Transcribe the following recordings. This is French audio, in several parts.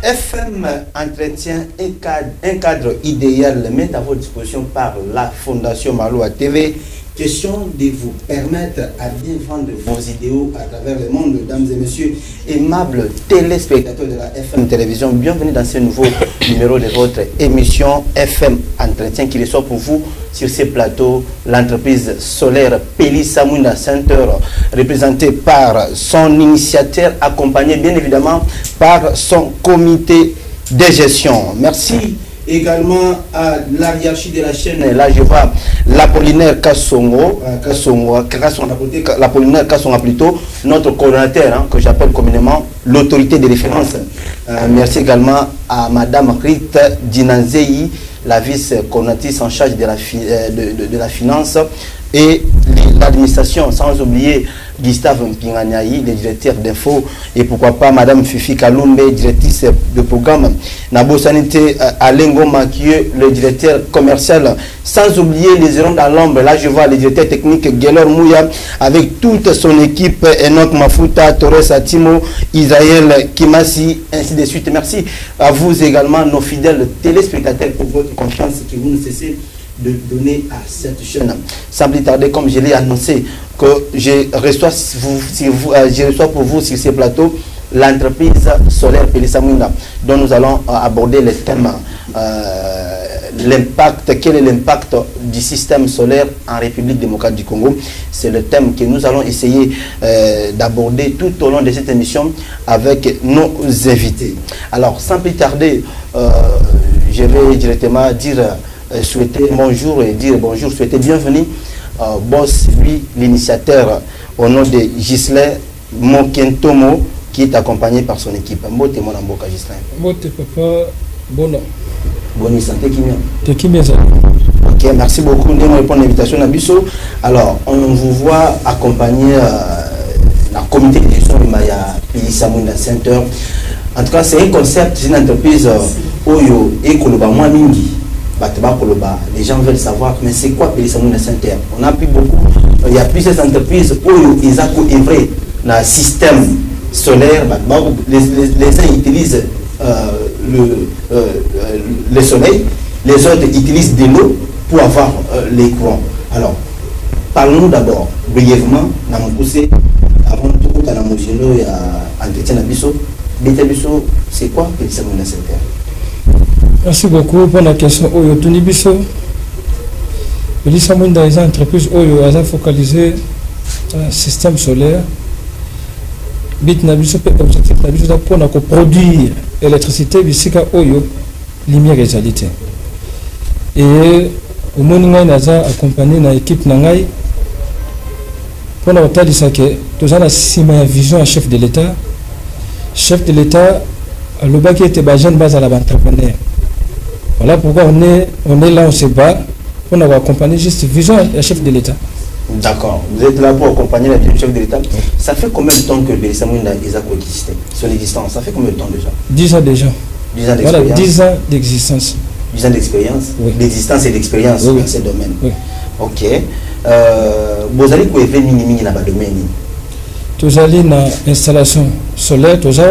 FM Entretien, un cadre idéal mis à votre disposition par la Fondation Maloa TV. Question de vous permettre à bien vendre vos idéaux à travers le monde, mesdames et messieurs, aimables téléspectateurs de la FM Télévision. Bienvenue dans ce nouveau numéro de votre émission FM Entretien qui reçoit pour vous sur ces plateaux l'entreprise solaire Pelissa Mwinda Center, représentée par son initiateur, accompagné bien évidemment par son comité de gestion. Merci également à la hiérarchie de la chaîne. Là je vois l'Apollinaire Kassongo, l'Apollinaire Kassongo plutôt, notre coordonnateur que j'appelle communément l'autorité de référence. Merci également à Madame Rita Dinanzei, la vice-coordinatrice en charge de la finance et l'administration, sans oublier Gustave Mpinganyaï, le directeur d'info, et pourquoi pas Madame Fifi Kalumbe, directrice de programme, Nabo Sanité Alengo Makieu, le directeur commercial, sans oublier les errants dans l'ombre. Là je vois le directeur technique Gelor Mouya avec toute son équipe, Enoch Mafuta, Torres Atimo, Isaël Kimasi, ainsi de suite. Merci à vous également, nos fidèles téléspectateurs, pour votre confiance que vous ne cessez de donner à cette chaîne. Sans plus tarder, comme je l'ai annoncé, que je reçois pour vous sur ces plateaux l'entreprise solaire Pelissa Mwinda, dont nous allons aborder le thème l'impact. Quel est l'impact du système solaire en République démocratique du Congo? C'est le thème que nous allons essayer d'aborder tout au long de cette émission avec nos invités. Alors, sans plus tarder, je vais directement dire souhaiter bonjour et dire bonjour, souhaiter bienvenue boss, lui l'initiateur au nom de Gislain Mokentomo, qui est accompagné par son équipe. Mbote mon amboka Gislain. Mbote papa, bon. Bonne santé qui bien. Ok, merci beaucoup. Nous répondons à l'invitation à Bisso. Alors, on vous voit accompagner la comité de gestion de Maya Pelissa Mwinda Center. En tout cas, c'est un concept, c'est une entreprise Oyo et Koloba moins mingi. Les gens veulent savoir, mais c'est quoi Pelissa Mwinda Center? On a pris beaucoup, il y a plusieurs entreprises où ils ont œuvré dans le système solaire. Les uns utilisent le soleil, les autres utilisent de l'eau pour avoir les courants. Alors, parlons-nous d'abord brièvement, avant tout, dans la motion et entretien d'Abisso. C'est quoi Pelissa Mwinda Center? Merci beaucoup pour la question. Oyo Tunibiso, Pelissa Mwinda est une entreprise Oyo a focalisé sur le système solaire. Bit Nabiso peut objectif Nabiso pour produire l'électricité bisika Oyo lumière et qualité. Et au moment où accompagné dans l'équipe Nangai pour la ça que tous la vision à chef de l'État. Chef de l'État, le bac était jeune base à l'entrepreneur. Voilà pourquoi on est là, on se bat pour avoir accompagné juste vision à chef de l'État. D'accord. Vous êtes là pour accompagner la chef de l'État. Ça fait combien de temps que Pelissa Mwinda a coexisté? Son existence, ça fait combien de temps déjà? 10 ans déjà. 10 ans d'expérience. Voilà, 10 ans d'existence. 10 ans d'expérience, oui. D'existence et d'expérience dans ce domaine. Oui. Ok. Vous allez quoi faire mini dans le domaine? Vous allez dans l'installation solaire, tout ça,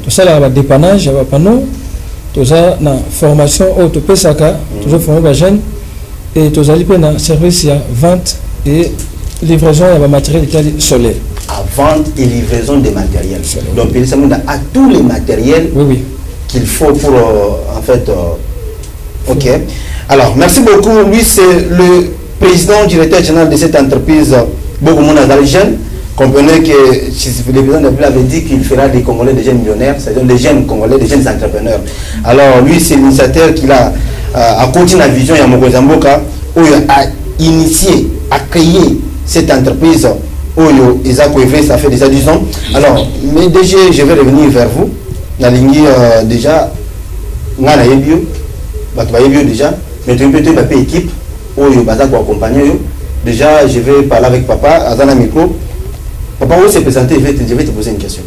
tout ça, le dépannage, le panneau, tout ça, la formation, autopesaka, toujours formé les jeunes, et tout allez dans le service, il y a vente et livraison de matériel solaire. À vente et livraison de matériel. Donc, Pelissa Mwinda a tous les matériels qu'il faut pour, en fait, ok. Alors, merci beaucoup. Lui, c'est le président directeur général de cette entreprise, beaucoup de monde dans les jeunes. Comprenez que le président de la République avait dit qu'il fera des Congolais des jeunes millionnaires, c'est-à-dire des jeunes Congolais, des jeunes entrepreneurs. Alors lui, c'est l'initiateur qui a continué la vision de Mokozamboka, où il a initié, a créé cette entreprise, où il a ça fait déjà 10 ans. Alors, mais déjà, je vais revenir vers vous. La ligne déjà, on a bio déjà, mais tu peux te équipe, où il va accompagner. Déjà, je vais parler avec papa, à un micro. Papa, où s'est présenté, je vais te poser une question.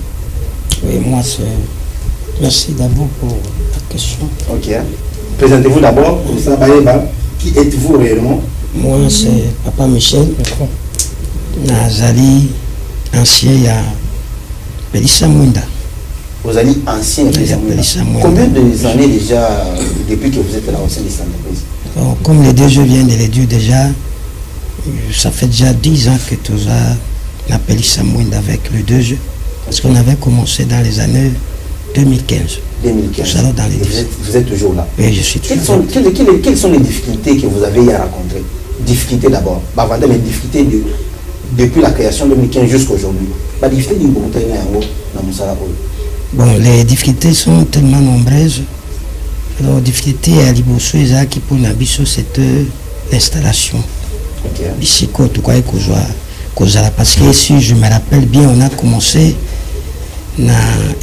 Oui, moi, c'est... Merci d'abord pour la question. Ok. Présentez-vous d'abord, comme ça, qui êtes-vous réellement? Moi, c'est Papa Michel. Nazali, ancien, il y a Pelissa Mwinda. Vous allez ancien combien d'années déjà depuis que vous êtes là au sein de cette entreprise? Bon, comme les deux jeux viennent de les dire déjà, ça fait déjà 10 ans que tout ça appelle Samouine avec le 2 jeux. Parce qu'on avait commencé dans les années 2015. 2015. Dans les vous êtes toujours là. Oui, je suis toujours là. Quelles sont les difficultés que vous avez à rencontrer? Difficultés d'abord. Avant les difficultés depuis la création 2015 jusqu'à aujourd'hui. La difficulté du Bon, les difficultés sont tellement nombreuses. Alors, difficulté à Liboso, qui pour Nabiso, c'est l'installation. Ici, parce que si je me rappelle bien, on a commencé dans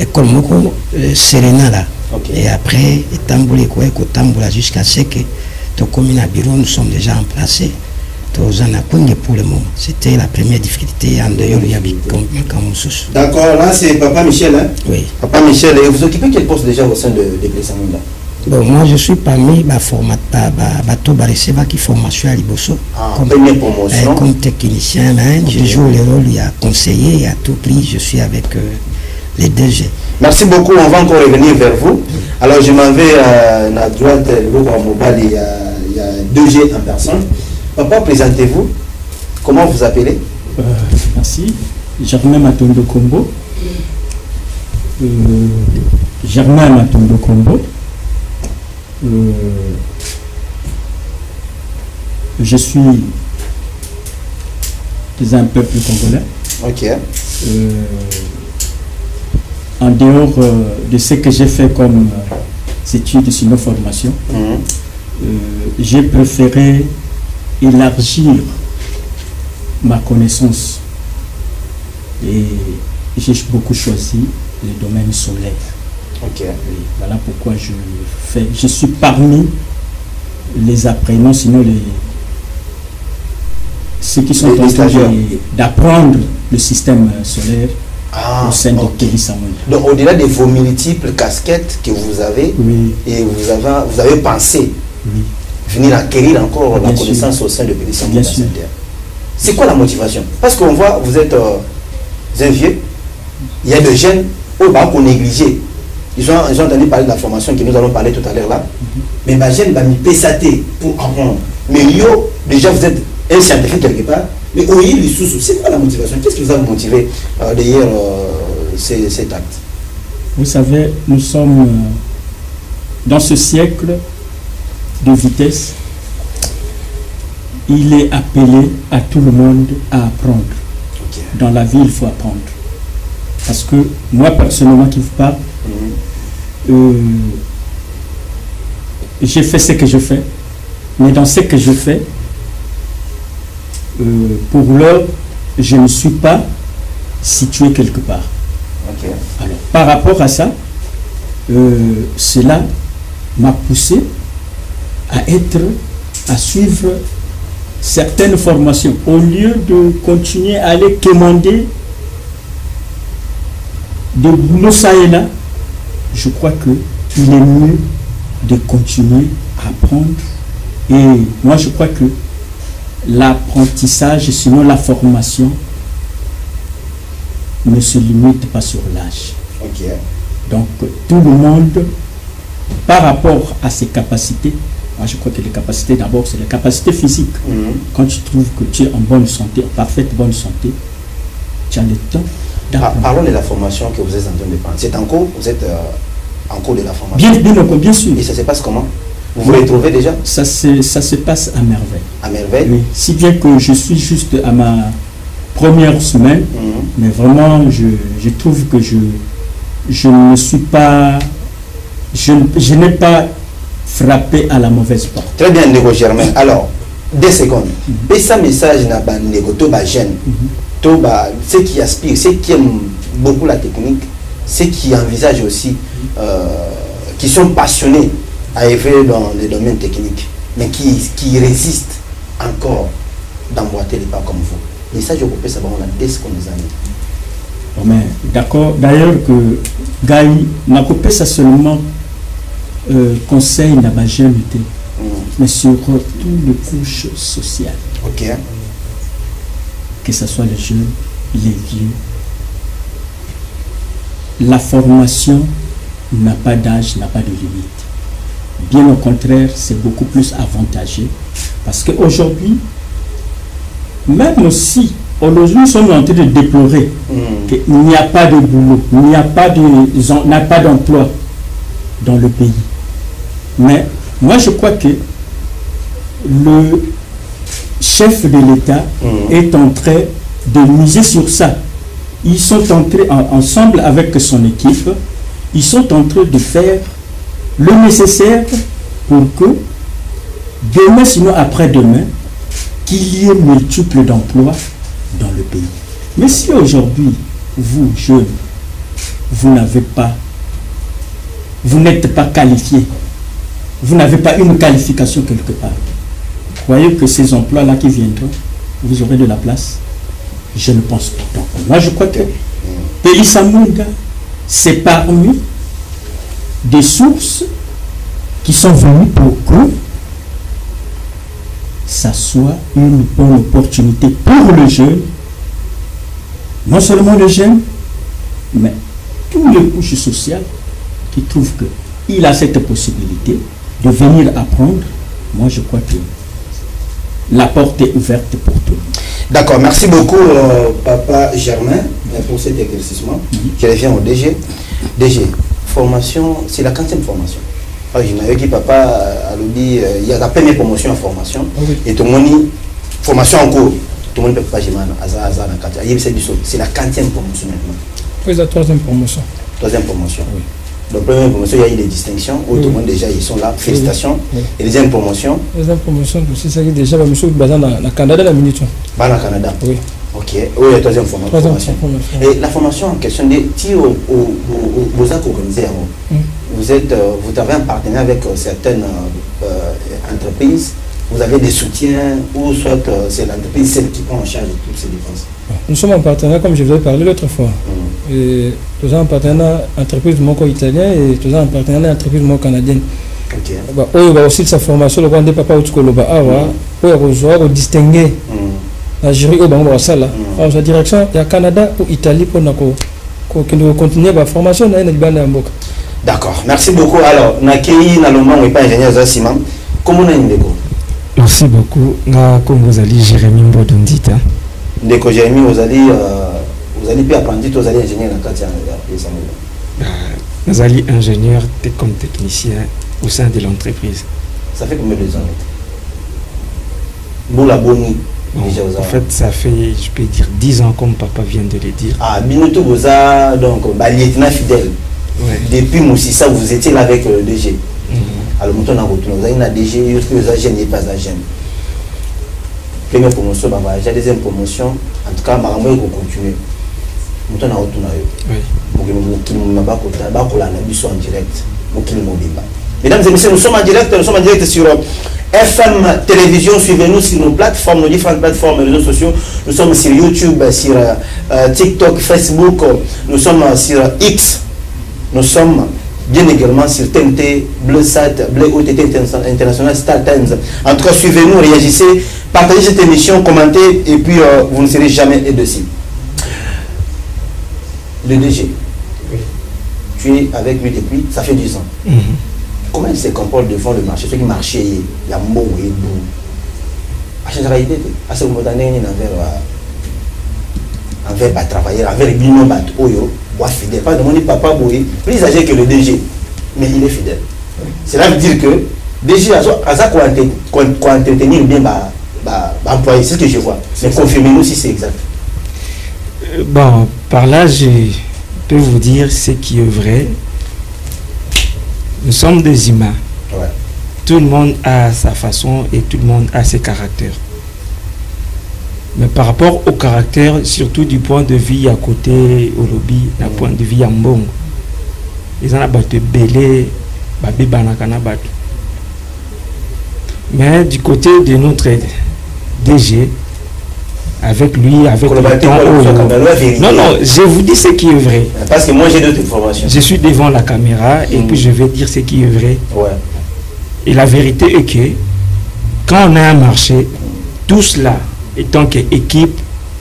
l'école Moko Serena là. Et après, jusqu'à ce que ton commune bureau, nous sommes déjà emplacés. Pour le moment. C'était la première difficulté en dehors de D'accord, là c'est Papa Michel. Hein? Oui. Papa Michel, et vous occupez quel poste déjà au sein de Samouine? Bon, moi je suis parmi les formateurs qui formation à Liboso. Comme première promotion. Comme technicien, hein, je joue le rôle, il y a conseiller, à tout prix, je suis avec les 2G. Merci beaucoup, on va encore revenir vers vous. Alors je m'en vais à droite, il y a 2G en personne. Papa, présentez-vous. Comment vous appelez? Merci. Germain Matondo Kombo. Germain Matondo Kombo. Je suis un peuple congolais. Ok. En dehors de ce que j'ai fait comme études sur nos formations, j'ai préféré élargir ma connaissance et j'ai beaucoup choisi le domaine solaire. Ok. Oui, voilà pourquoi je suis parmi les apprenants, sinon ceux qui sont en train d'apprendre le système solaire au sein de Kelly Samouine. Donc au-delà de vos multiples casquettes que vous avez, et vous avez pensé venir acquérir encore la connaissance au sein de Kelly Samouine. C'est quoi la motivation? Parce qu'on voit, vous êtes un vieux, il y a des jeunes qu'on négligé. Ils ont entendu parler de la formation que nous allons parler tout à l'heure là. Mais les jeunes vont me pour apprendre. Mais déjà vous êtes un scientifique quelque part. Mais c'est quoi la motivation? Qu'est-ce qui vous a motivé derrière cet acte? Vous savez, nous sommes dans ce siècle de vitesse. Il est appelé à tout le monde à apprendre. Dans la vie, il faut apprendre. Parce que moi, personnellement, qui vous parle, j'ai fait ce que je fais. Mais dans ce que je fais, pour l'heure, je ne suis pas situé quelque part. Alors, par rapport à ça, cela m'a poussé à suivre certaines formations. Au lieu de continuer à aller commander de boulot ça et là, je crois qu'il est mieux de continuer à apprendre. Et moi, je crois que l'apprentissage, sinon la formation, ne se limite pas sur l'âge. Donc, tout le monde, par rapport à ses capacités, moi je crois que les capacités d'abord, c'est les capacités physiques. Quand tu trouves que tu es en bonne santé, en parfaite bonne santé, tu as le temps d'apprendre. Parlons de la formation que vous êtes en train de prendre. C'est en cours? Vous êtes en cours de la formation? Bien sûr. Et ça se passe comment? Vous vous retrouvez déjà? Ça se passe à merveille. À merveille? Oui. Si bien que je suis juste à ma première semaine, mais vraiment, je trouve que je ne suis pas... Je n'ai pas frappé à la mauvaise porte. Très bien, Nego Germain. Alors, 2 secondes. Et ça, message n'a pas Nego, Toba jeune. Toba, ceux qui aspirent, ceux qui aiment beaucoup la technique, ceux qui envisagent aussi, qui sont passionnés à évoluer dans les domaines techniques, mais qui résistent encore d'emboîter les pas comme vous. Et ça, je peux savoir, on a 10 secondes des années. Mais d'accord, d'ailleurs que Gaï n'a coupé ça seulement conseil n'a pas jamais été, mais sur toutes les couches sociales. Que ce soit les jeunes, les vieux, la formation n'a pas d'âge, n'a pas de limite. Bien au contraire, c'est beaucoup plus avantageux. Parce qu'aujourd'hui, même si nous sommes en train de déplorer qu'il n'y a pas de boulot, il n'y a pas d'emploi dans le pays. Mais moi, je crois que le chef de l'État est en train de miser sur ça. Ils sont en train, ensemble avec son équipe, ils sont en train de faire le nécessaire pour que demain, sinon après-demain, qu'il y ait multiples d'emplois dans le pays. Mais si aujourd'hui, vous, jeunes, vous n'êtes pas qualifié, vous n'avez pas une qualification quelque part, croyez que ces emplois-là qui viendront, vous aurez de la place? Je ne pense pas. Donc, moi, je crois que Pelissa Munda, c'est parmi des sources qui sont venues pour que ça soit une bonne opportunité pour le jeune, non seulement le jeune, mais tous les couches sociales qui trouvent qu'il a cette possibilité de venir apprendre. Moi, je crois que la porte est ouverte pour tout. D'accord, merci beaucoup, Papa Germain, pour cet éclaircissement. Je reviens au DG. DG, formation, c'est la 15e formation. Je papa a dit il y a la première promotion en formation et tout le monde formation en cours. Tout le monde ne peut pas gérer c'est la 15e promotion maintenant. Oui, la 3e promotion. 3e promotion. Oui. Donc, première promotion, il y a eu des distinctions où tout le monde déjà ils sont là. Félicitations. Oui. Et deuxième promotion. Deuxième promotion aussi, c'est déjà monsieur basé dans le Canada, la minute. Dans le Canada. Oui. Ok. Oui, la 3e formation. Et la formation en question de vous êtes organisé avant. Vous avez un partenaire avec certaines entreprises, vous avez des soutiens, ou soit c'est l'entreprise celle qui prend en charge de toutes ces dépenses. Nous sommes en partenariat, comme je vous ai parlé l'autre fois. Et nous sommes en partenariat entreprise italien et nous sommes en partenariat entreprise canadienne. Ok. On va aussi de sa formation, le grand papa ou pour distinguer la jury au Bango Sala. Alors, la direction, il y a Canada ou Italie pour nous continuer la formation. D'accord, merci beaucoup. Alors, Nakei Nalomang n'est pas ingénieur Zassima. Comment on a une déco? Merci beaucoup. Comme vous allez, Jérémy Mbodondita. Déco Jérémy, vous allez puis apprendre, vous allez ingénieur dans vous allez ingénieur comme technicien au sein de l'entreprise. Ça fait combien de temps? Boula Boni. En fait, ça fait, je peux dire, 10 ans, comme papa vient de le dire. Ah, Binoto Boza, donc, lieutenant fidèle. Ouais. Depuis Moussissa, vous étiez là avec le DG. Alors, nous avons retourné. Vous avez une DG, vous avez un pas à gêne. Première promotion, j'ai deuxième promotion. En tout cas, je vais continuer. Nous avons retourné. Nous sommes en direct. Mesdames et messieurs, nous sommes en direct sur FM Télévision. Suivez-nous sur nos plateformes, nos différentes plateformes, réseaux sociaux. Nous sommes sur YouTube, sur TikTok, Facebook. Nous sommes sur X. Nous sommes bien également sur TNT, Bleusat, Bleu OTT International, Star Times. En tout cas, suivez-nous, réagissez, partagez cette émission, commentez, et puis vous ne serez jamais déçus. Le DG, tu es avec lui depuis, ça fait 10 ans. Comment il se comporte devant le marché? Ce qui marchait, il y a un mot et boum. À chaque réalité, à ce moment-là, il y a un travailler, avec les binomos, fidèle. Pas demander papa Boy, plus âgé que le DG, mais il est fidèle. Cela veut dire que DG a quoi entretenir bien employé, c'est ce que je vois. Mais confirmez-nous si c'est exact. Bon, par là, je peux vous dire ce qui est vrai. Nous sommes des humains. Ouais. Tout le monde a sa façon et tout le monde a ses caractères. Mais par rapport au caractère, surtout du point de vue à côté au lobby, du point de vue à Mbongo, ils ont battu belé, babi banakana battu. Mais du côté de notre DG, avec lui, avec le temps. Non, non, je vous dis ce qui est vrai. Parce que moi j'ai d'autres informations. Je suis devant la caméra et puis je vais dire ce qui est vrai. Ouais. Et la vérité est que quand on a un marché, tout cela, étant qu'équipe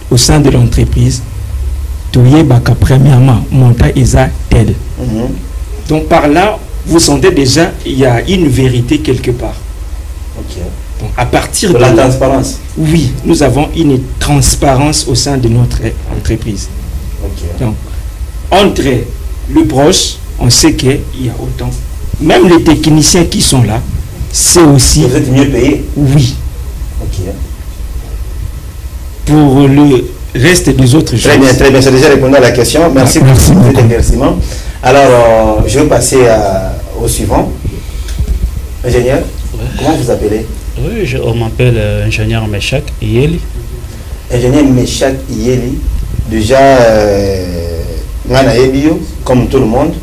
au sein de l'entreprise, Toyebaka premièrement, montant est tel. Donc par là, vous sentez déjà il y a une vérité quelque part. Donc à partir de la transparence. Oui, nous avons une transparence au sein de notre entreprise. Donc entre le proche, on sait qu'il y a autant. Même les techniciens qui sont là, c'est aussi... Vous êtes mieux payé? Oui. Pour le reste des autres choses. Très bien, très bien. J'ai déjà répondu à la question. Merci pour cet éclaircissement. Alors, je vais passer au suivant. Ingénieur, comment vous appelez? Oui, on m'appelle ingénieur Meshak Yeli. Ingénieur Meshak Yeli. Déjà, comme tout le monde,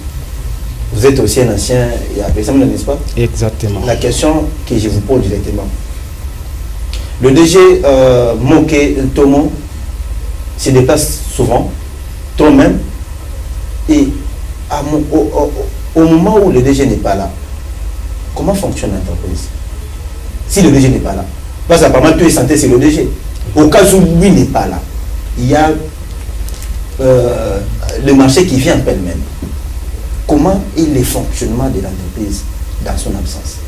vous êtes aussi un ancien n'est-ce pas? Exactement. La question que je vous pose directement. Le DG Moké Tomo se déplace souvent, trop même, et au moment où le DG n'est pas là, comment fonctionne l'entreprise? Si le DG n'est pas là, parce qu'apparemment tout est santé, c'est le DG. Au cas où lui n'est pas là, il y a le marché qui vient pêle-mêle. Comment est le fonctionnement de l'entreprise dans son absence?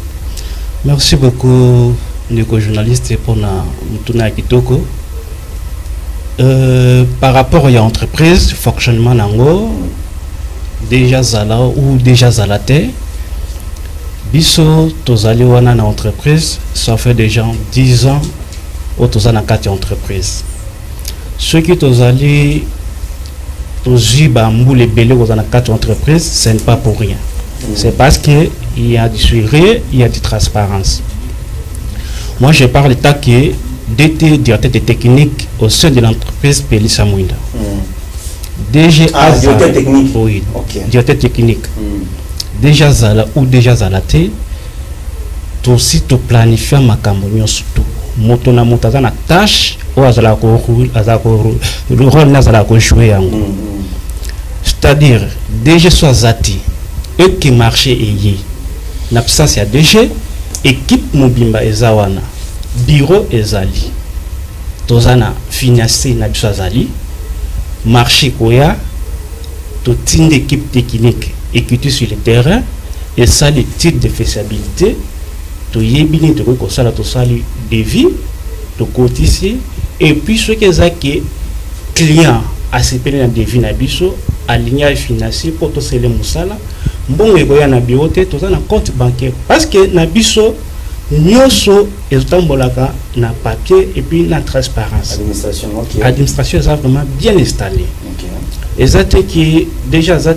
Merci beaucoup, Nico journaliste, pour Mutuna Kitoko. Par rapport à l'entreprise, fonctionnement nango, déjà Zala ou déjà Zalate, biso tozali wana na entreprise, ça fait déjà 10 ans au tozana 4 entreprises. Ceux qui tozali toziba mboule belé aux 4 entreprises, ce n'est pas pour rien. C'est parce qu'il y a du suivi, il y a de transparence. Moi, je parle de que DT, directeur de technique au sein de l'entreprise Pelissa Mouinda. DG directeur technique. Oui, directeur technique. Déjà Zala ou déjà Zalate, tout aussi tu planifies ma cambonion surtout. Motona motaza na tâche ou azala ko le rôle nazala ko jouer yango. C'est-à-dire DG soit Zati, eux qui marché et na ça c'est DG, équipe Mobimba ezawana, bureau ezali. Tozana financé na biso azali, marché koya, toute une équipe technique écoutée sur le terrain et ça les titres de faisabilité. Tu y es bien de ça tout ça des vies de côté ici et puis ce que ça qui client a CPN na devis na biso alignage financier pour tout c'est les musala bon et goya na bioté tout ça na compte bancaire parce que na biso nyoso ezotambolaka na papier et puis na transparence administration est vraiment bien installée et ça qui déjà ça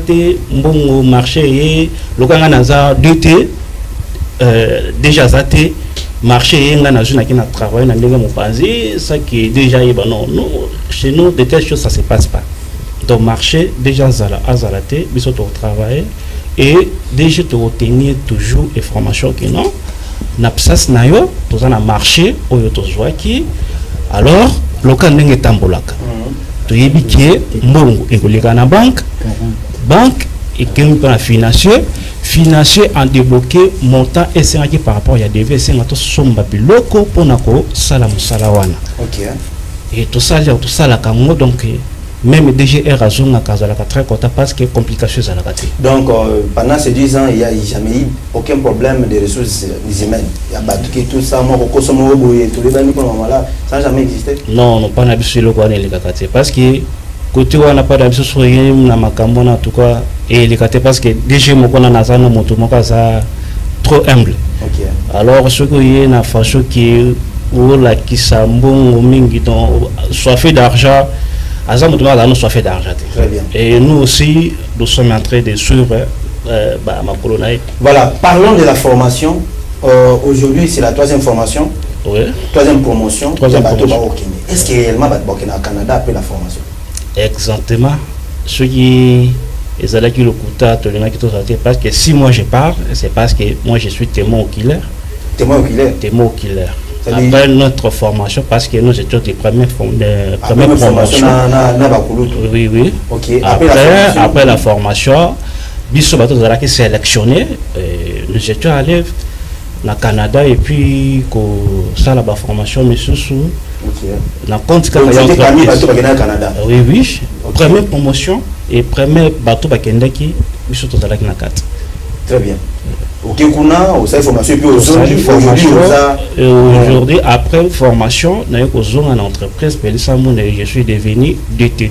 bon marché et le ganga naza 2T déjà ça marché et qui n'a travaillé dans le monde ça qui est déjà non chez nous de telles choses ça se passe pas donc marché déjà azalaté biso to travail et déjà to retenir toujours information que non na psas na yo to za na marché oyo to zwaki alors local ndenge tambolaka to yebi ki mbongo ekoleka na banque et que nous avons financier en débloqué montant et c'est qui par rapport à DV c'est notre somme biloko pour nako salamu salawana. Et tout ça la kamo donc même DGR azunga kazala très content parce que complications à la gâté. Donc pendant ces 10 ans il n'y a jamais eu aucun problème de ressources humaines. Il y a battu tout ça moi au tout les bannis pour là ça n'a jamais existé. Non pas na biso le quoi les gâté parce que côté où on n'a pas d'habitude sur na makambo en tout cas et les gâté parce que déjà mon qu'on a nazana moto mon cas ça trop humble. Alors ce que y a na façon qui ou la qui sambon mingi donc soit fait d'argent azam moto là nous soit fait d'argent. Très bien. Et nous aussi nous sommes en train de suivre ma colonne. Voilà, parlons de la formation. Aujourd'hui c'est la 3e formation. Oui. 3e promotion. Est-ce que réellement au Canada après la formation? Exactement. Ce qui est là qui le coûte parce que si moi je parle, c'est parce que moi je suis témoin oculaire. Témoin oculaire. Témoin oculaire. Après notre formation, parce que nous étions des premières promotions. Oui, oui. Okay. Après la formation, Bissot Bateau qui sélectionné, nous étions allés au Canada et puis ça la formation, mais sous. Canada. Oui, oui. première promotion et première bateau bakendaki biso tozalaki na kati. Très bien. Ok, kuna au sein formation puis aujourd'hui après formation na yo en entreprise je suis devenu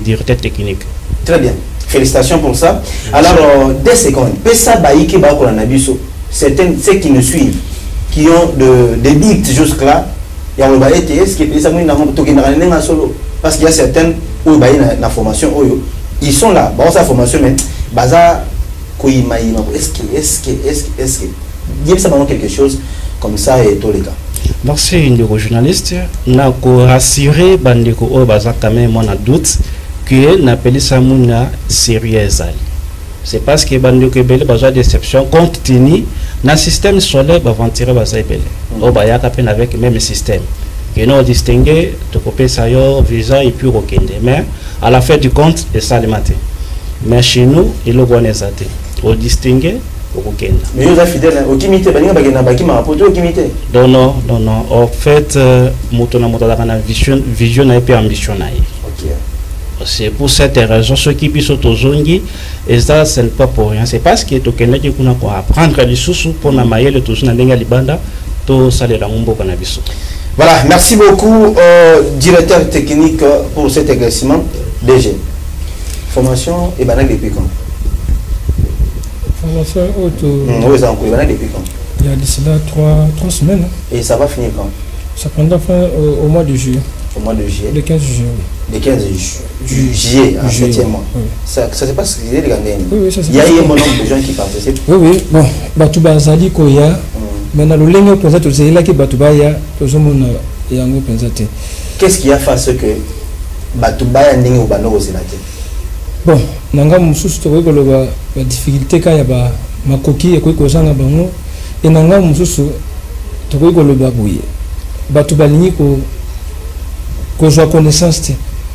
directeur technique. Très bien. Félicitations pour ça. Alors 2 secondes. Pesa baiki ba ko na biso. Certains ceux qui nous suivent qui ont des bits jusque là, il y a un ETS qui pesa mo na moto ki na solo parce qu'il y a certaines où na formation ils sont là, bon sa formation mais baza est-ce que il y a quelque chose comme ça et tout les cas. Merci une journaliste na ko rassurer bandeko o baza quand même on a doute que na peli samuna sérieux. C'est parce que bandeko belé baza déception compte tenu na système solaire ba ventirer baza belé. O ba ya kapen avec même système. Que nous distinguer de copier ça yo visa et puis okende mais à la fin du compte et ça le matin. Mais chez nous il le voit nezate. Au distinguer au Kenya. Mais vous êtes fidèle au kimité, non. En fait, motona na vision na et ambition na. OK. C'est pour cette raison ceux qui puissent tozongi et ça ce n'est pas pour rien. C'est parce que to Kenya qui kuna quoi apprendre les sous pour na mayele to na ndenga libanda to salela ngombo kana biso. Voilà, merci beaucoup directeur technique pour cet éclaircissement. DG. Formation et banane depuis quand? Formation il y a d'ici là 3 semaines. Et ça va finir quand? Ça prendra fin au mois de juillet. Au mois de juillet. Le 15 juillet. Le 15 juillet, en 7e mois. Oui. Ça se passe que les Ghanéens. Oui, ça se passe. Il y a un bon nombre de gens qui participent. Oui. Bon, Batouba Zali Koya. Maintenant, le lingue présente, c'est là que Batouba ya, tout le monde est en gros présenté. Qu'est-ce qui a fait ce que Batouba ya n'ingue ou bano aussi la tête? Bon, nanga mususu tokoki koloba ba difficulté ka ya ba makoki ekoki kozanga bango et nanga mususu tokoki koloba boye bato balingi kozwa connaissance te.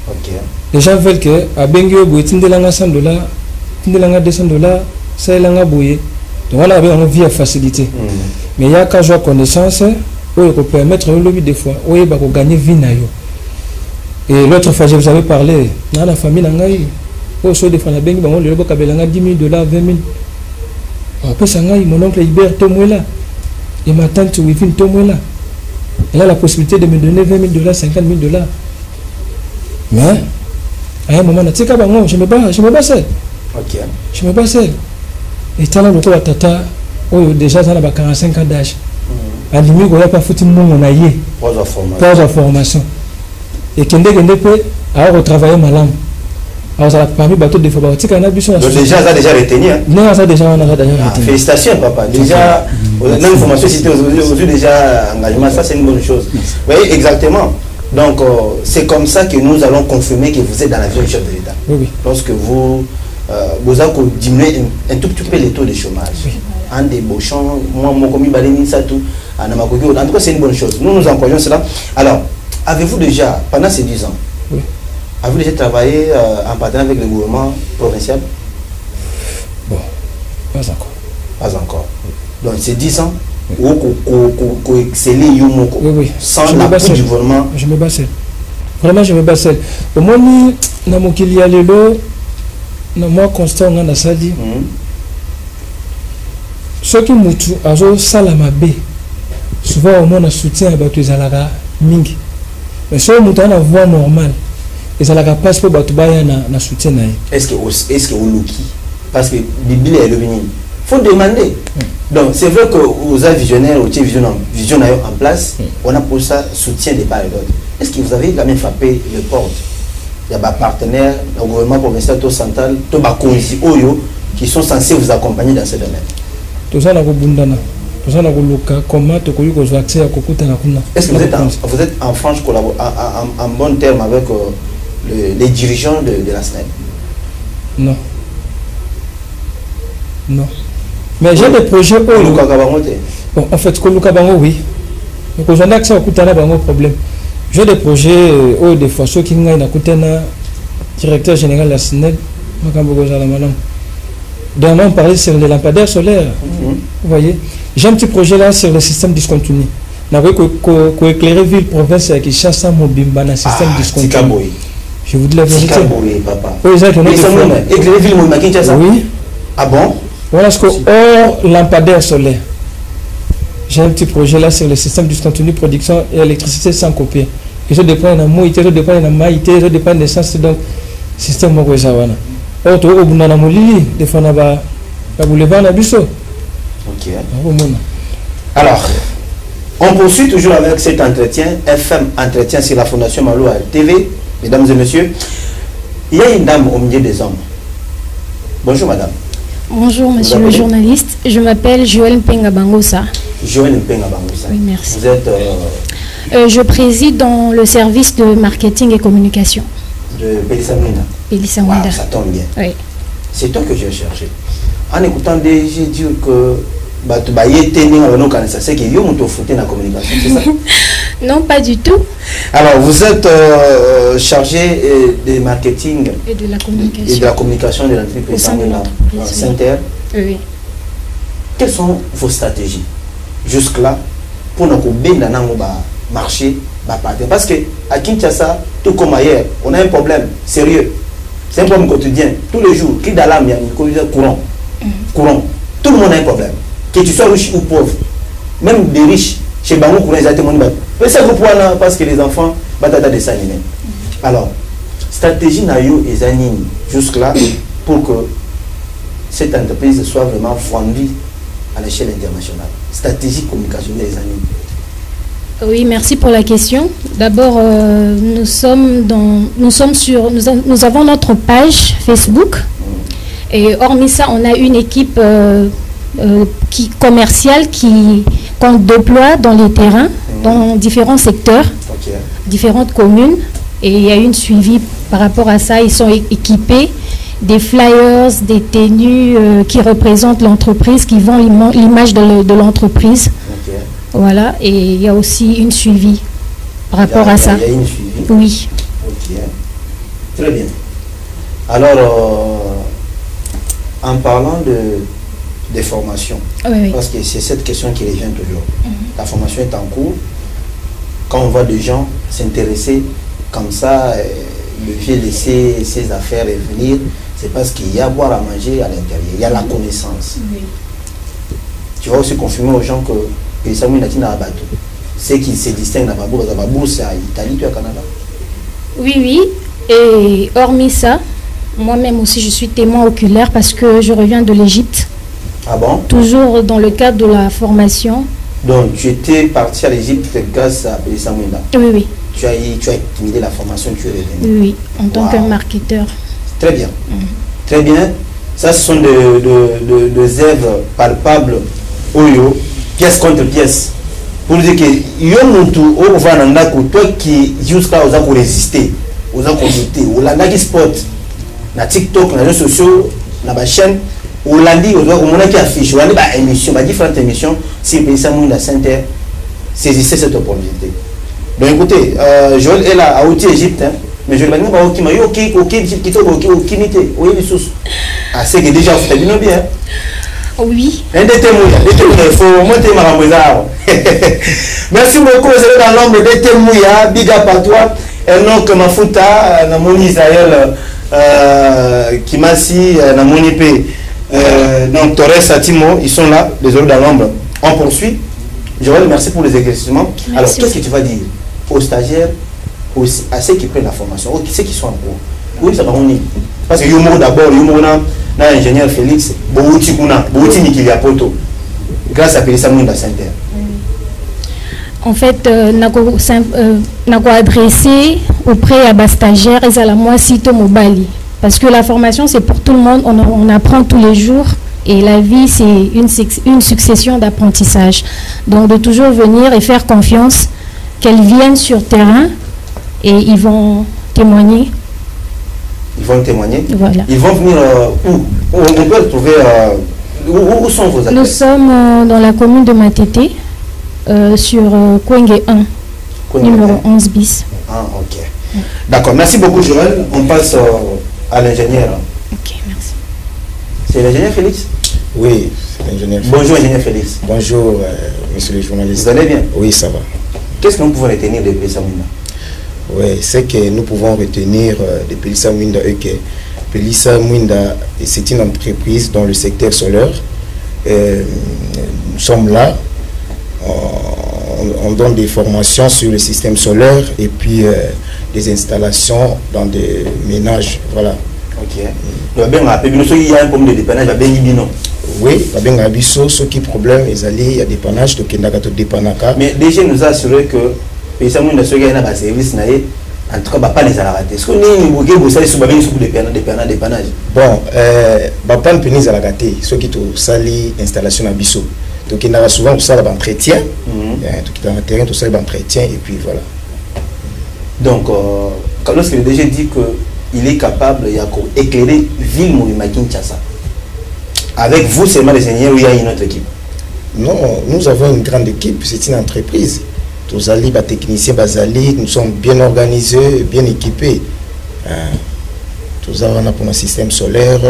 OK. Les gens veulent que abengi yo boye tindelanga $100, tindelanga $200, saelanga boye. Donc on a une vie à facilité. Mais il y a qu'à jouer connaissance où peut permettre au lobby des fois où il va gagner vie na yo. Et l'autre fois je vous avais parlé dans la famille nangai au so de fana bengi bango le boka belanga $10,000, $20,000. Après ça ngai mon oncle Hubert Tomwela et ma tante Wivine Tomwela. Elle a la possibilité de me donner $20,000, $50,000. Mais à un moment je me bats seul. OK. Je me bats seul. Et tala loko wa tata oyo déjà ça na ba 45 ans d'âge. Alimi ko ya pas foutu mon na yé. Pas formation. Et kende pe a retravailler malam. Alors ça parmi bateau de fois tika na biso. Déjà ça déjà retenu hein. Non, ça déjà on a retenu. Félicitations papa. Déjà notre formation c'était aujourd'hui déjà engagement, ça c'est une bonne chose. Vous voyez exactement. Donc c'est comme ça que nous allons confirmer que vous êtes dans la vie du chef de l'État. Oui. Lorsque vous avez diminué un tout petit peu les taux de chômage. En débauchant, moi, mon commis balini ça tout. En tout cas, c'est une bonne chose. Nous nous encourageons cela. Alors, avez-vous déjà, pendant ces 10 ans, avez-vous déjà travaillé en partenariat avec le gouvernement provincial? Bon, pas encore. Pas encore. Donc, ces 10 ans, vous excellez sans l'appui du gouvernement. Je me bats seul. Vraiment, je me bats seul. Au moins, dans mon qu'il y a le lot, dans moi, constant, on a sali. Ceux qui moutou, azo salamabe, souvent au moins on soutien à Batou Zalaga Mingi. Mais ceux qui ont une voie normale, ils ont la capacité pour Batoubaïa na soutien. Est-ce que vous l'ouki? Parce que Bible est le venu. Il faut demander. Donc c'est vrai que vous avez visionnaire, vous avez vision en place, on a pour ça soutien des part et d'autre. Est-ce que vous avez quand même frappé le porte? Il y a des partenaires, le gouvernement provincial, tout central, tout Bakonzi Oyo, qui sont censés vous accompagner dans ce domaine. Est-ce que vous êtes en franche collaboration, en bon terme avec les dirigeants de la SNEL? Non. Non. Mais j'ai des projets. Bon, en fait, oui. Donc, j'ai accès au problème. J'ai des projets des fois, ceux qui ont un directeur général de la SNEL. Donc, on parlait sur les lampadaires solaires. Vous voyez, j'ai un petit projet là sur le système discontinu. On a éclairer ville, province, qui chasse un mobile dans le système discontinu. Je vous dis la vérité. Papa. Oui, ça, oui. Ah bon? Voilà ce que hors lampadaire solaire. J'ai un petit projet là sur le système du contenu production et électricité sans copier. Ça dépend de la moïté, ça dépend de la maïté, ça dépend de l'essence. Donc, système Mokozawana. Or, tu as un molili, des fois, on a un biseau. Ok. Alors, on poursuit toujours avec cet entretien, FM Entretien sur la Fondation Malo TV. Mesdames et messieurs, il y a une dame au milieu des hommes. Bonjour madame. Bonjour monsieur le journaliste, je m'appelle Joël Mpenga Bangosa. Joël Mpenga Bangosa. Oui, merci. Vous êtes... je préside dans le service de marketing et communication. De Pélissamouina. Pélissamouina. Wow, ça tombe bien. Oui. C'est toi que j'ai cherché. En écoutant j'ai dit que... c'est que yo m'ont foutu dans la communication, c'est ça? Non, pas du tout. Alors, vous êtes chargé de marketing et de la communication, et de la communication de l'entreprise Saint-Air. Oui. Quelles sont vos stratégies jusque-là pour nous marcher? Parce qu'à Kinshasa, tout comme ailleurs, on a un problème sérieux. C'est un problème quotidien. Tous les jours, cri d'alarme, il y a un courant. Courant. Tout le monde a un problème. Que tu sois riche ou pauvre, même des riches, chez Bango, pour les attendre, mais c'est parce que les enfants, des animés. Alors, stratégie Nayo et Zanini, jusque-là, pour que cette entreprise soit vraiment fondue à l'échelle internationale. Stratégie communicationnelle des Zanini. Oui, merci pour la question. D'abord, nous avons notre page Facebook. Et hormis ça, on a une équipe commerciale qu'on déploie dans les terrains, dans différents secteurs, différentes communes. Et il y a une suivi par rapport à ça. Ils sont équipés des flyers, des tenues qui représentent l'entreprise, qui vendent l'image de l'entreprise. Voilà, et il y a aussi une suivi par rapport à ça. Il y a une suivi? Oui. Ok. Très bien. Alors, en parlant des formations, oui. Parce que c'est cette question qui revient toujours. La formation est en cours. Quand on voit des gens s'intéresser comme ça, laisser ses affaires et venir, c'est parce qu'il y a à boire à manger à l'intérieur. Il y a la connaissance. Oui. Tu vas aussi confirmer aux gens que c'est qui se distingue dans la bourse à Italie, tu à Canada. Oui. Et hormis ça, moi-même aussi, je suis témoin oculaire parce que je reviens de l'Égypte. Ah bon? Toujours dans le cadre de la formation. Donc, tu étais parti à l'Égypte grâce à Pélissamouina? Oui. Tu as intimidé la formation, tu es revenu? Oui, en tant que marketeur. Très bien. Très bien. Ça, ce sont des œuvres palpables, Oyo, pièce contre pièce. Pour dire que toi qui jusqu'à aux résister, aux lutter, aux lutter sport, na TikTok, na réseaux sociaux, na ma chaîne, au lundi, aux qui affiche, on a émission, différentes émissions, si Pélissamouina Saint-Air saisissait cette opportunité. Donc écoutez, Joël est là à Outi Égypte, mais je ne vais pas dire c'est que déjà vous avez bien. Oui. Merci beaucoup, vous êtes dans l'ombre de Temouya, big up à toi. Et non que Mafuta, Namoni Israël, Kimasi, Namoni P, donc Torres Satimo, ils sont là, les autres dans l'ombre. On poursuit. Joël, merci pour les éclaircissements. Alors, qu'est-ce que tu vas dire aux stagiaires, à ceux qui prennent la formation, aux ceux qui sont en cours? Oui, ça va venir. Parce que Yomo d'abord, Yomo l'ingénieur Félix, Bouti Mikiliapoto, grâce à Pélissamouina Saint-Air. En fait, nous avons adressé auprès des stagiaires et à la moi sito mobali. Parce que la formation, c'est pour tout le monde, on apprend tous les jours. Et la vie, c'est une succession d'apprentissages. Donc, de toujours venir et faire confiance qu'elles viennent sur terrain et ils vont témoigner. Ils vont témoigner. Voilà. Ils vont venir où? On peut le trouver. Où sont vos acteurs? Nous sommes dans la commune de Matete, sur Kwenge 1, numéro 11 bis. Ah, ok. D'accord. Merci beaucoup, Joël. On passe à l'ingénieur. Ok, merci. C'est l'ingénieur Félix? Oui, c'est l'ingénieur Félix. Bonjour, ingénieur Félix. Bonjour, monsieur le journaliste. Vous allez bien? Oui, ça va. Qu'est-ce que nous pouvons retenir de Pélissamouina? Oui, c'est que nous pouvons retenir de Pelissa Mwinda que Pelissa Mwinda, c'est une entreprise dans le secteur solaire. Nous sommes là, on donne des formations sur le système solaire et puis des installations dans des ménages. Voilà. Ok. Il y a un problème de dépannage, il y a un oui, il y a des problèmes, il y a des dépannages, mais déjà nous a assuré que Pelissa Mwinda a un service, en tout cas, pas les alaratés. Est-ce que nous avons des dépannages? Bon, pas de pénis alaratés, ceux qui ont sali installation à Bissot. Donc il y a souvent tout ça d'entretien, tout dans le terrain, tout ça d'entretien, et puis voilà. Donc, lorsque le DG dit qu'il est capable d'éclairer ville Monument Kinshasa, avec vous seulement les ingénieurs ou il y a une autre équipe? Non, nous avons une grande équipe, c'est une entreprise. Tous les techniciens, nous sommes bien organisés, bien équipés. Tous avons pour un système solaire,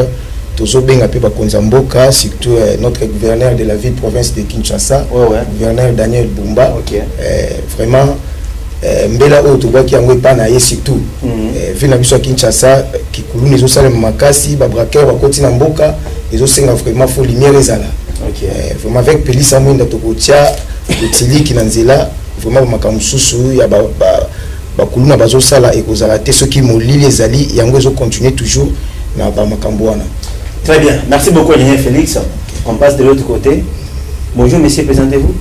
tous bien appelés Konzamboka, surtout notre gouverneur de la ville-province de Kinshasa, gouverneur Daniel Bumba. Vraiment, Mbela Otoba qui a un panaï surtout. Ville de Kinshasa, qui coulent les osales Makasi, Babraker, Wakoti Namboka, les osales vraiment faut lumière et zala. Vraiment avec Pelissa Mwinda Tokotia, Otili Kinanzela. Vraiment makamususu ya bakuluna bazosala ekozala te ceux qui molili ezali yango ezo continuer toujours na makambo wana. Très bien, merci beaucoup ingénieur Félix. On passe de l'autre côté. Bonjour monsieur, présentez-vous.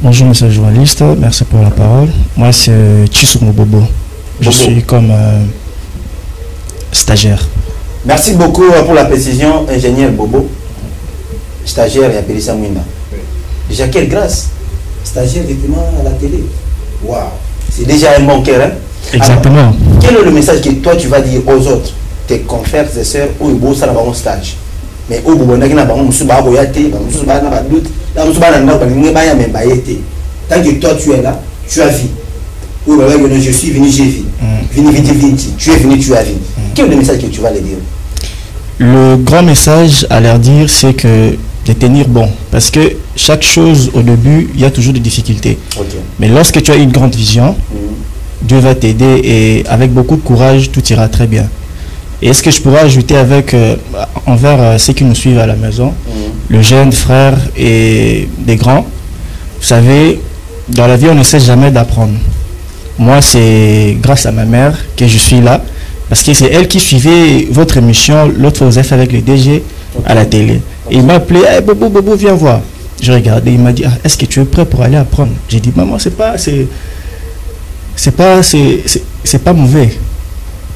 Bonjour monsieur le journaliste, merci pour la parole. Moi c'est Chisumo Bobo. Je suis comme stagiaire. Merci beaucoup pour la précision ingénieur Bobo. Stagiaire et Pelissa Mwinda. Déjà quelle grâce. Stagiaire directement à la télé. Waouh, c'est déjà un bon cœur. Hein? Exactement. Alors, quel est le message que toi tu vas dire aux autres, tes confrères et sœurs, où ils bossent dans un stage? Mais où ils bossent dans un stage, tant que toi tu es là, tu as vu. Je suis venu, j'ai vu. Tu es venu, tu as vu. Quel est le message que tu vas leur dire? Le grand message à leur dire, c'est que de tenir bon, parce que chaque chose au début il y a toujours des difficultés, mais lorsque tu as une grande vision, Dieu va t'aider et avec beaucoup de courage tout ira très bien. Et ce que je pourrais ajouter avec envers ceux qui nous suivent à la maison, le jeune frère et des grands, vous savez, dans la vie on ne sait jamais d'apprendre. Moi c'est grâce à ma mère que je suis là, parce que c'est elle qui suivait votre émission l'autre fois vous avez fait avec le DG à la télé. Et il m'a appelé, hey, Bobo, viens voir. Je regardais, il m'a dit, est-ce que tu es prêt pour aller apprendre? J'ai dit, maman, c'est pas mauvais.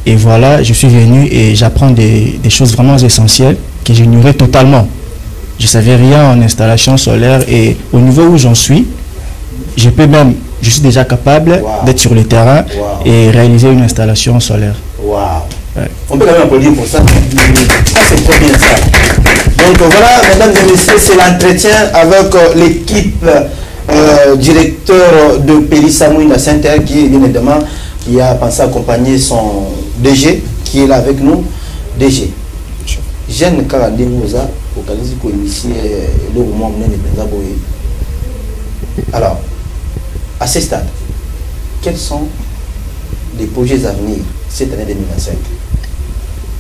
Et voilà, je suis venu et j'apprends des choses vraiment essentielles que j'ignorais totalement. Je ne savais rien en installation solaire et au niveau où j'en suis, je suis déjà capable d'être sur le terrain et réaliser une installation solaire. Ouais. On peut quand même applaudir pour ça. C'est très bien ça. Donc voilà, mesdames et messieurs, c'est l'entretien avec l'équipe directeur de Pelissa Mwinda Center qui bien évidemment qui a pensé accompagner son DG qui est là avec nous. DG. Jeanne Karadé Mouza, au Kalisi pour initier le mouvement de Benzaboé. Alors, à ce stade, quels sont les projets à venir cette année 2025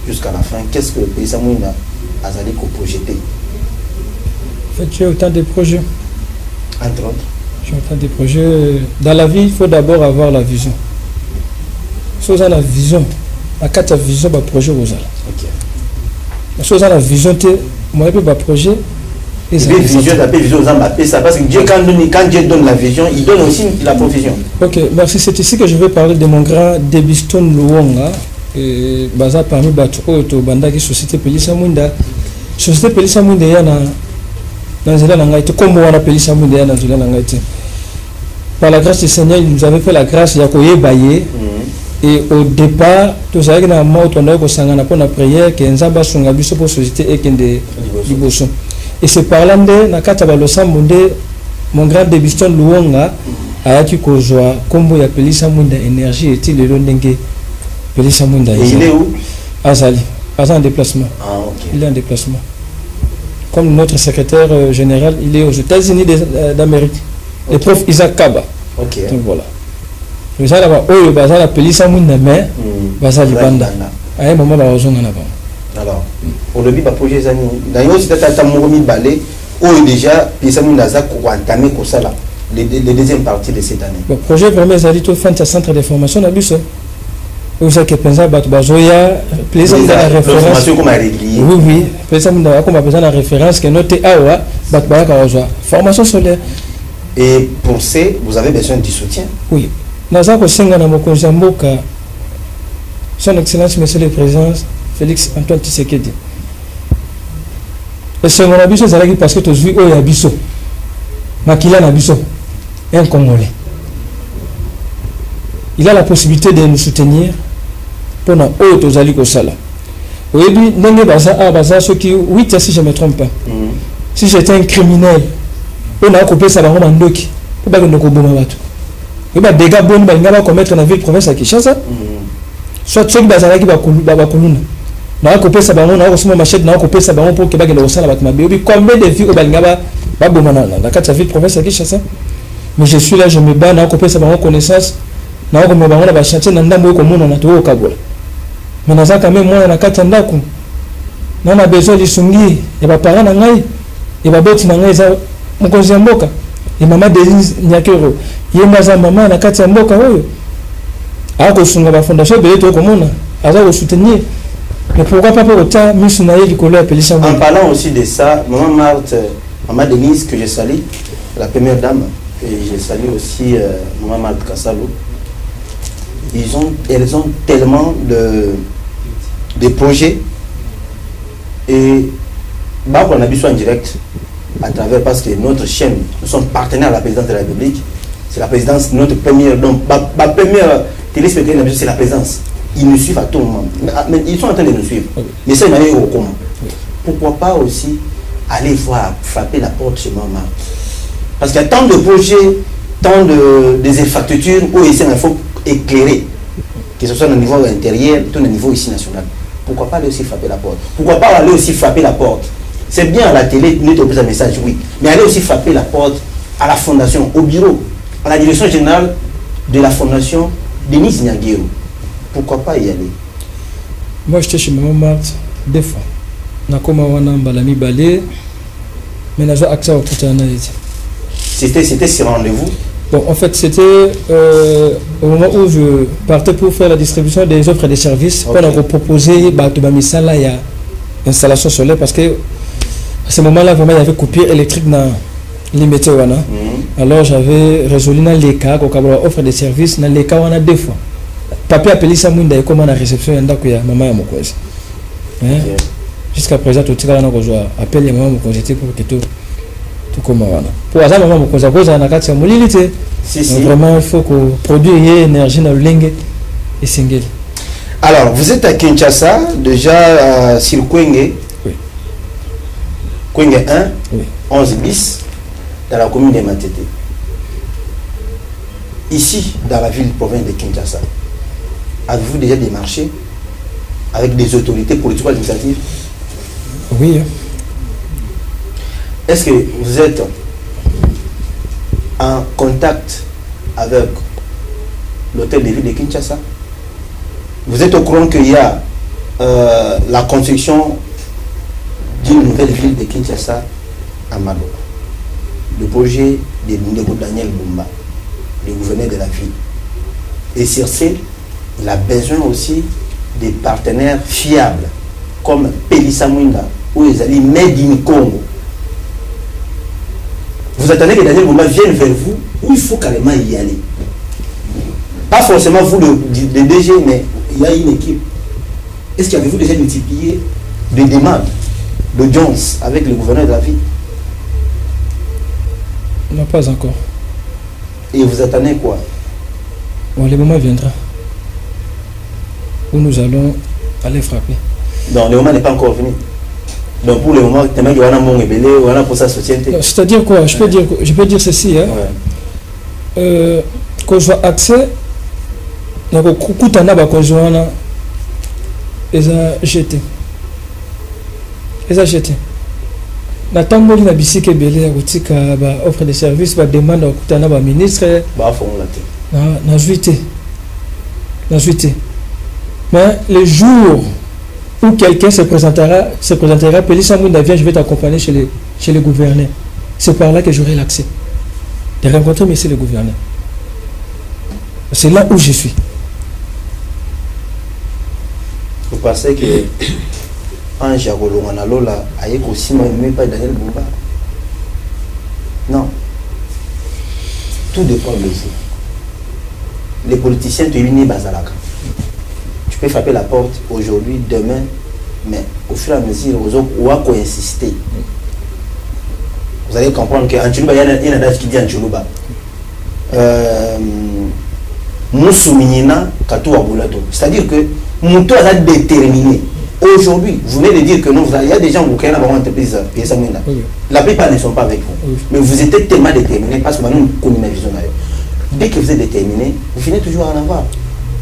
jusqu'à la fin? Qu'est-ce que Pelissa Mwinda a projeté? En fait, j'ai autant de projets. Entre autres? J'ai autant de projets. Dans la vie, il faut d'abord avoir la vision. Si vous avez la vision, à quatre visions, il y a projet aux autres. Si vous avez la vision, moi, je peux projet. Vision, ça parce que Dieu, quand Dieu donne la vision, il donne aussi la provision. Ok, merci. C'est ici que je vais parler de mon grand Debiston Luonga. Baza parmi Batuoto, Bandaki, Société Pelissa Mwinda. Société Pelissa Mwinda, il y a dans Zéla Nangaïte, comme on a Pelissa Mwinda dans Zéla Nangaïte. Par la grâce du Seigneur, il nous avait fait la grâce, il y a Koye Baye. Et au départ, tout ça, il y a un mot, on a pour la prière, qui est un zamba son abisso pour société et qui est du bosson. Et c'est par là que Nakata Balosa Monde, mon grand Debiston Luonga, a été Kozwa, comme il y a Pelissa Mwinda énergie, et il est l'ondengue. Pelissa Mwinda. Et il est où? Azali. En déplacement. Ah, ok. Il est en déplacement. Comme notre secrétaire général, il est aux États-Unis d'Amérique. Le prof Isaac Kaba. Ok. Donc voilà. eza na ba oyo bazala pelisa mwinda mais bazali banda à un moment bazonga na ba. Alors pour le but projet zani d'ailleurs c'est tata mokomi balé oyo déjà pelisa mwinda za ko entamer ko sala les deuxième partie de cette année. Le projet vraiment ezali to fin de centre de formation na biso. Vous que pensa bat bazoya pelisa mwinda la référence formation comme régulier. Oui, pelisa mwinda comme besoin la référence que noté awa bat balaka bazoya formation solaire. Et pour ça, vous avez besoin du soutien. Oui. Naza ko senga na mokonzi mboka son excellence monsieur le président Félix Antoine Tshisekedi. Et ce mon abiso zalaki parce que tu vis oya biso. Makila na biso un Congolais. Il a la possibilité de nous soutenir pendant oyo tozali ko sala. Oui, ndenge baza ceux qui 8 si je me trompe pas. Si j'étais un criminel on a coupé ça bango mandoki pour pas que nous koboma bato et ba dégâts boni ba ngaba commettre na ville province à Kinshasa soit ceux qui bazalaki ba kuluna na coupé ça bango na ko machette na coupé ça bango pour que ba ke no sala bato mabe obi combien de vies ba ngaba ba boma na kati ville province à Kinshasa mais je suis là je me bats na coupé ça bango connaissance na ko me bango na ba chantier na ndambo ko mona na to kabola mais na za quand même moi na kati ndako na na besoin de sungi et ba parents na ngai et ba boti na ngai za mokonzi mboka et maman Denise Nyakero yemaza maman na kati mboka oyo ako sunga ba fondation belé to komona aza ko soutenir mais pourquoi pas pour autant misuna yeli ko la pelisa. En parlant aussi de ça, maman Marthe, maman Denise que je salue, la première dame, et je salue aussi maman Marthe Kassalo. Elles ont tellement de projets et bah on a besoin en direct à travers parce que notre chaîne, nous sommes partenaires à la présidence de la République. C'est la présidence, notre première, donc ma première téléspectateur, c'est la présidence. Ils nous suivent à tout moment. Mais ils sont en train de nous suivre. Mais c'est une année au comment. Pourquoi pas aussi aller voir, frapper la porte chez maman. Parce qu'il y a tant de projets, tant des infrastructures où il faut éclairer, que ce soit au niveau intérieur, tout au niveau ici national. Pourquoi pas aller aussi frapper la porte? Pourquoi pas aller aussi frapper la porte? C'est bien à la télé, nous te un message, oui. Mais aller aussi frapper la porte à la fondation, au bureau, à la direction générale de la fondation Denis Nyagero. Pourquoi pas y aller? Moi, j'étais chez maman Marthe, deux fois. Nakoma wana mbalami balé, mais n'a pas accès au tout analyse. C'était sur rendez-vous? Bon, en fait, c'était au moment où je partais pour faire la distribution des offres et des services, okay. Pour proposer Batubamisala, il y a installation solaire parce que à ce moment-là, vraiment, il y avait coupure électrique dans limité. Alors, j'avais résolu dans les cas, quand on offre des services, dans les cas, on a deux fois. Papier appelé ça, il y a comment la réception, il y a maman et mon cousin. Jusqu'à présent, tout le monde appelle les mamans pour que tout comme pour ça, maman, mon cousin, on a quatre mobilités. Vraiment, il faut que produire énergie dans le lingue et single. Alors, vous êtes à Kinshasa, déjà sur Kwenge. Kwenge 1, oui. 11 bis, dans la commune de Matete. Ici, dans la ville province de Kinshasa, avez-vous déjà démarché avec des autorités politiques administratives? Oui. Est-ce que vous êtes en contact avec l'hôtel de ville de Kinshasa? Vous êtes au courant qu'il y a la construction d'une nouvelle ville de Kinshasa à Malo. Le projet de Daniel Bumba, le gouverneur de la ville. Et sur ce, il a besoin aussi des partenaires fiables, comme Pelisa Mwinda, ou les alliés Made in Congo. Vous attendez que Daniel Bumba vienne vers vous, ou il faut carrément y aller. Pas forcément vous, le DG, mais il y a une équipe. Est-ce qu'avez-vous déjà multiplié des demandes d'audience avec le gouverneur de la ville? Non, pas encore. Et vous attendez quoi? Bon, le moment viendra où nous allons aller frapper. Non, le moment n'est pas encore venu. Donc pour le moment, c'est-à-dire quoi? Je peux dire ceci. Hein? Ouais. Quand je vois accès, ils ont jeté. Ils ont jeté. Na tamboli na bisike belé à offre de services, demande au ministre. na juité. Mais le jour où quelqu'un se présentera, Pélissa Mwinda vient, je vais t'accompagner chez le gouverneur. C'est par là que j'aurai l'accès de rencontrer monsieur le gouverneur. C'est là où je suis. Vous pensez que un Jagolo Manalola a aussi même pas Daniel Bouba? Non. Tout dépend de vous. Les politiciens te unissent Bazalaka. Tu peux frapper la porte aujourd'hui, demain, mais au fur et à mesure, aux autres, on va insister. Vous allez comprendre qu'en Tchoulouba, il y a une adage qui dit en Tchoulouba. C'est-à-dire que Moutou a déterminé. Aujourd'hui, vous venez de dire que non, il y a des gens qui ont une entreprise. La plupart ne sont pas avec vous. Mais vous êtes tellement déterminé parce que nous connaissons la vision. Dès que vous êtes déterminé, vous finissez toujours à en avoir.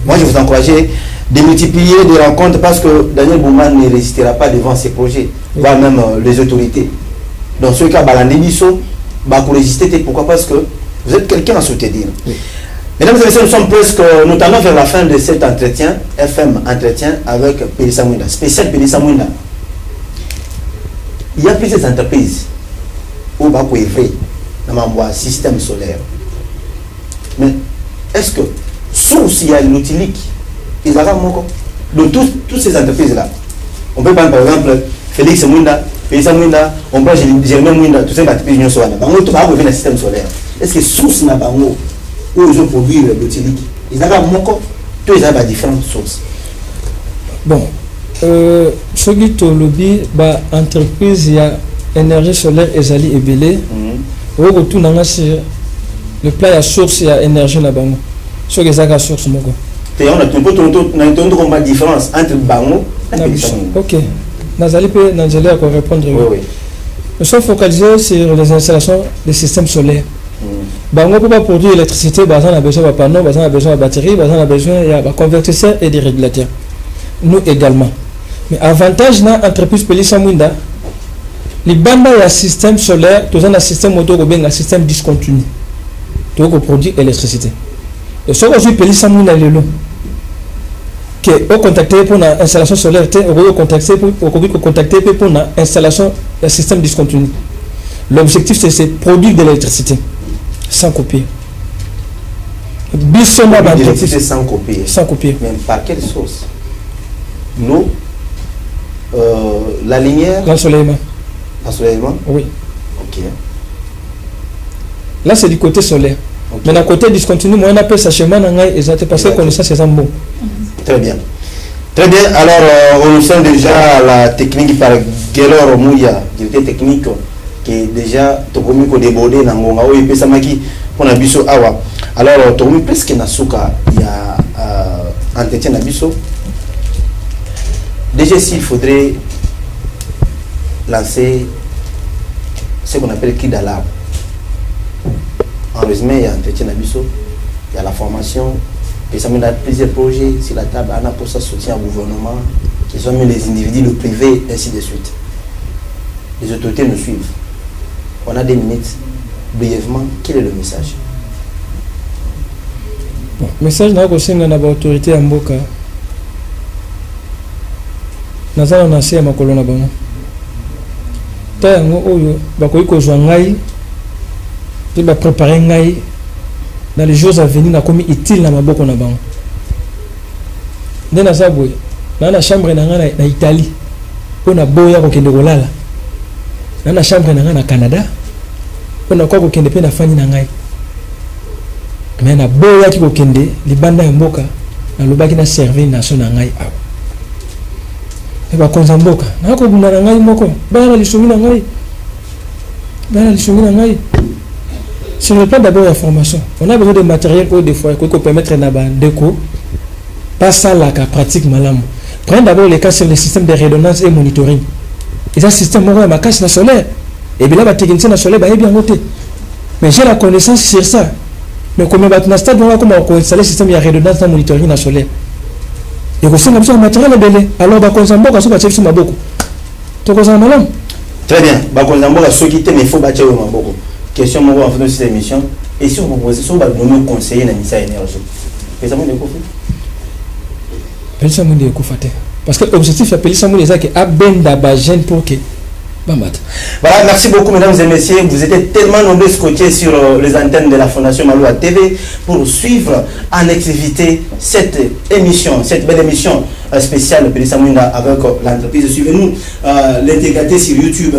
Moi, je vous encourage de multiplier des rencontres parce que Daniel Bouman ne résistera pas devant ses projets, voire même les autorités. Dans ce cas, Balandibiso, vous résistez. Pourquoi? Parce que vous êtes quelqu'un à soutenir. Mesdames et messieurs, nous sommes presque, nous tendons vers la fin de cet entretien, FM Entretien avec Pélissa Mwinda, spécial Pélissa Mwinda. Il y a plusieurs entreprises où on va couvrir un système solaire. Mais est-ce que, source, il y a l'utilique, ils ont de toutes ces entreprises-là. On peut prendre par exemple Félix Mwinda, Pélissa Mwinda, on peut Germain Mwinda, toutes ces entreprises qui sont là. On va couvrir un système solaire. Est-ce que source n'a pas où ils ont produit l'utilique? Ils ont tous ils ont différentes sources. Bon, ce qui est au lobby, entreprise, il y a énergie solaire et zali et belé. Au retour, le plat à source, il y a énergie là-bas. Sur les agas source, on a une différence entre Bango et Pélissa Mwinda. Ok. Nazali peut répondre. Oui. Nous sommes focalisés sur les installations des systèmes solaires. Bango peut pas produire l'électricité, on a besoin de panneaux, on a besoin de batteries, on a besoin de convertisseurs et de régulateurs. Nous également. Mais avantage dans l'entreprise Pélissa Mwinda, les bandes il y a un système solaire, tout un système moto, un système discontinu. Tout produit l'électricité. Et ce que Pélissa Mwinda est là. Que on contacté pour l'installation solaire, on contacté pour l'installation d'un système discontinu. L'objectif c'est produire de l'électricité. Sans copier. L'électricité sans copier. Sans copier. Mais par quelle source? L'eau, la lumière. L'ensoleillement. L'ensoleillement? Oui. Ok. Là c'est du côté solaire. Okay. Mais d'un côté discontinu, moi on appelle ça chemin et ça te passe connaissance ces mots. Très bien. Très bien. Alors on sent déjà la technique par Gelor Mouya, directeur technique. Qui est déjà tokomiko débordé dans ngonga oyo pesa maki pona biso awa. Alors tokomi presque na suka ya entretien na biso. Déjà s'il faudrait lancer ce qu'on appelle cri d'alarme. En résumé, il y a entretien na biso, il y a la formation, et ça mène à plusieurs projets sur la table, on a pour ça soutien au gouvernement, qui sont mis les individus, le privé, ainsi de suite. Les autorités nous suivent. On a des minutes. Brièvement, quel est le message? Bon, message na kosenga na autorité ya mboka. Nazala na se makolo na bango. Ta yango oyo bakoyi kozwa ngai, te ba préparer ngai dans les jours à venir na komi utile na maboko na bango. Ndena saboye, na chambre na ngana na Italie. Pona boya ko kende kolala. Na chambre na na Canada on a quoi kokende pe na fani na ngai mais na boya ki kokende libanda ya mboka na lobaki na servir nation na ngai awa e ba konza mboka na ko bunda na ngai moko bana lisumi na ngai sur le plan d'abord la formation on a besoin de matériel ou des fois pour permettre na ba déco pas ça la pratique malamu prendre d'abord les cas sur le système de redondance et monitoring. Et un système moral ma casse solaire. Et bien là, la technicien solaire va bien noté. Mais j'ai la connaissance sur ça. Mais comme on a stade, on va installer le système de redondance dans le monitoring solaire. Et vous savez, un matériel belé. Alors, on va consommer beaucoup, on va chercher ma beaucoup. Tu consommes très bien. On va consommer beaucoup, ceux qui t'aiment, il faut bâtir beaucoup. Question en fin de cette émission. Et si vous proposez, si vous avez conseiller dans Nissa Énergie, Pélissa Mouni Ekoufa? Pélissa Mouni Ekoufa. Parce que l'objectif de Pélissa Mouni est qu'il y a un jeune pour que. Voilà, merci beaucoup mesdames et messieurs. Vous étiez tellement nombreux scotchés sur les antennes de la Fondation Maloua TV pour suivre en exclusivité cette émission, cette belle émission spéciale Pélissa Mounda avec l'entreprise. Suivez-nous l'intégralité sur YouTube.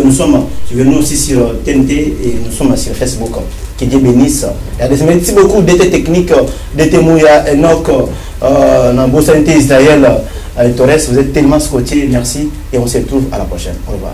Suivez-nous aussi sur TNT et nous sommes sur Facebook. Que Dieu bénisse. Merci beaucoup d'été techniques, d'été Mouya, Enoch, Nambo Santé Israël, Torres. Vous êtes tellement scotchés. Merci et on se retrouve à la prochaine. Au revoir.